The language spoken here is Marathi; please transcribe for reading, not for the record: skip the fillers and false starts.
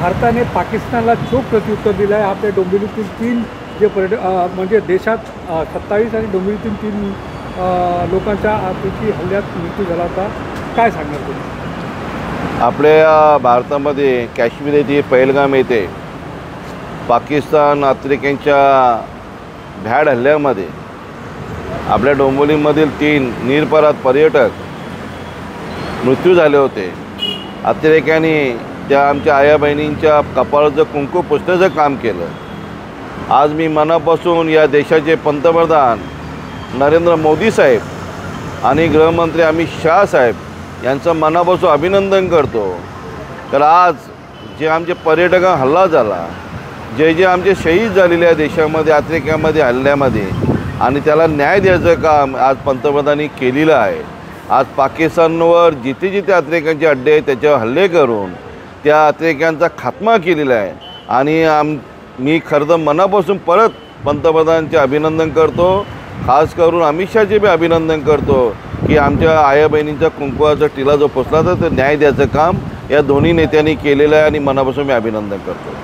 भारताने पाकिस्तानला चोख प्रत्युत्तर दिलं आहे। आपल्या डोंबिवलीतील 3 जे म्हणजे देशात 27 आणि डोंबिवलीतील 3 लोकांच्या आपत्ती हल्ल्यात मृत्यू झाला होता। काय सांगणार तुम्ही? आपल्या भारतामध्ये काश्मीर येथे पहलगाम येथे पाकिस्तान अतिरेक्यांच्या भ्याड हल्ल्यामध्ये आपल्या डोंबिवलीमधील 3 निरपराध पर्यटक मृत्यू झाले होते। अतिरेक्यांनी त्या आमच्या आया बहिणींच्या कपाळाचं कुंकू पुसण्याचं काम केलं। आज मी मनापासून या देशाचे पंतप्रधान नरेंद्र मोदी साहेब आणि गृहमंत्री अमित शाह साहेब यांचं मनापासून अभिनंदन करतो। तर आज जे आमचे पर्यटकांवर हल्ला झाला, जे आमचे शहीद झालेले आहे देशामध्ये अतिरेक्यांमध्ये हल्ल्यामध्ये, आणि त्याला न्याय द्यायचं काम आज पंतप्रधानांनी केलेलं आहे। आज पाकिस्तानवर जिथे जिथे अतिरेक्यांचे अड्डे आहेत त्याच्यावर हल्ले करून त्या अतिरेक्यांचा खात्मा केलेला आहे। आणि मी खरं तर मनापासून परत पंतप्रधानांचे अभिनंदन करतो, खास करून अमित शहाचे बी अभिनंदन करतो की आमच्या आया बहिणींचा कुंकवाचा टिला जो पुसला तर न्याय द्यायचं काम या दोन्ही नेत्यांनी केलेलं आहे आणि मनापासून मी अभिनंदन करतो।